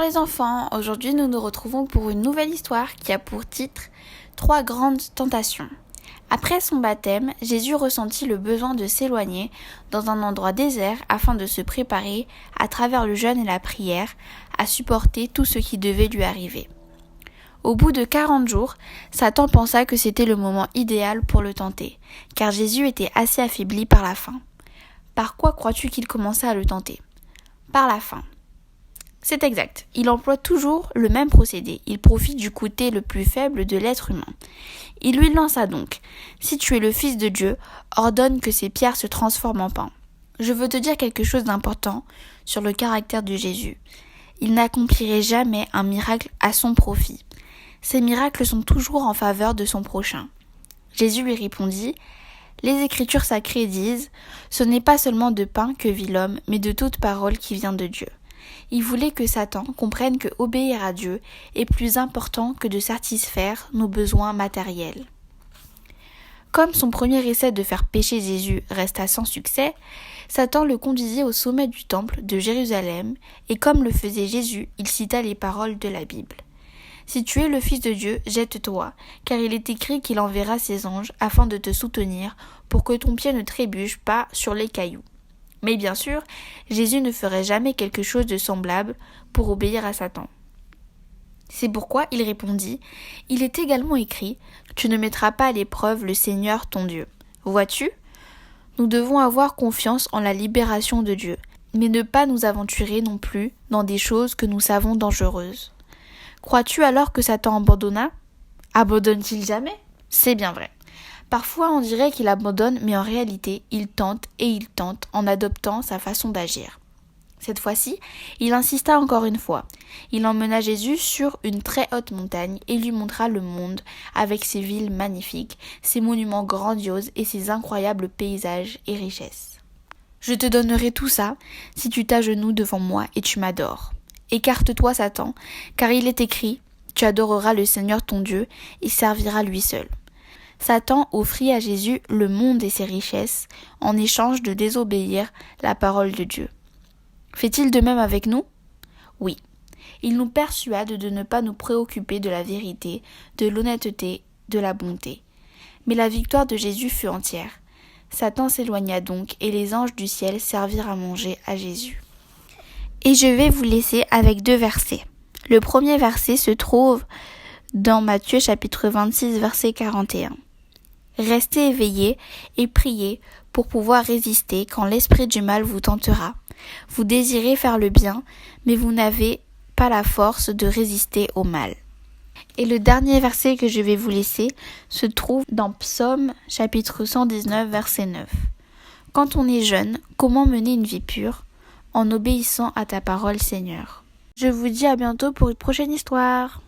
les enfants, aujourd'hui nous nous retrouvons pour une nouvelle histoire qui a pour titre « 3 grandes tentations ». Après son baptême, Jésus ressentit le besoin de s'éloigner dans un endroit désert afin de se préparer, à travers le jeûne et la prière, à supporter tout ce qui devait lui arriver. Au bout de 40 jours, Satan pensa que c'était le moment idéal pour le tenter, car Jésus était assez affaibli par la faim. Par quoi crois-tu qu'il commença à le tenter ? Par la faim. C'est exact, il emploie toujours le même procédé, il profite du côté le plus faible de l'être humain. Il lui lança donc « Si tu es le Fils de Dieu, ordonne que ces pierres se transforment en pain ». Je veux te dire quelque chose d'important sur le caractère de Jésus. Il n'accomplirait jamais un miracle à son profit. Ces miracles sont toujours en faveur de son prochain. Jésus lui répondit « Les Écritures sacrées disent « Ce n'est pas seulement de pain que vit l'homme, mais de toute parole qui vient de Dieu ». Il voulait que Satan comprenne que obéir à Dieu est plus important que de satisfaire nos besoins matériels. Comme son premier essai de faire pécher Jésus resta sans succès, Satan le conduisit au sommet du temple de Jérusalem et comme le faisait Jésus, il cita les paroles de la Bible. « Si tu es le Fils de Dieu, jette-toi, car il est écrit qu'il enverra ses anges afin de te soutenir pour que ton pied ne trébuche pas sur les cailloux. » Mais bien sûr, Jésus ne ferait jamais quelque chose de semblable pour obéir à Satan. C'est pourquoi il répondit « Il est également écrit « Tu ne mettras pas à l'épreuve le Seigneur ton Dieu. » Vois-tu ? Nous devons avoir confiance en la libération de Dieu, mais ne pas nous aventurer non plus dans des choses que nous savons dangereuses. Crois-tu alors que Satan abandonna ? Abandonne-t-il jamais ? C'est bien vrai. Parfois on dirait qu'il abandonne, mais en réalité, il tente en adoptant sa façon d'agir. Cette fois-ci, il insista encore une fois. Il emmena Jésus sur une très haute montagne et lui montra le monde avec ses villes magnifiques, ses monuments grandioses et ses incroyables paysages et richesses. Je te donnerai tout ça si tu t'agenouilles devant moi et tu m'adores. Écarte-toi, Satan, car il est écrit, tu adoreras le Seigneur ton Dieu et serviras lui seul. Satan offrit à Jésus le monde et ses richesses en échange de désobéir la parole de Dieu. Fait-il de même avec nous ? Oui. Il nous persuade de ne pas nous préoccuper de la vérité, de l'honnêteté, de la bonté. Mais la victoire de Jésus fut entière. Satan s'éloigna donc et les anges du ciel servirent à manger à Jésus. Et je vais vous laisser avec 2 versets. Le premier verset se trouve dans Matthieu chapitre 26 verset 41. Restez éveillés et priez pour pouvoir résister quand l'esprit du mal vous tentera. Vous désirez faire le bien, mais vous n'avez pas la force de résister au mal. Et le dernier verset que je vais vous laisser se trouve dans Psaume chapitre 119 verset 9. Quand on est jeune, comment mener une vie pure ? En obéissant à ta parole, Seigneur. Je vous dis à bientôt pour une prochaine histoire.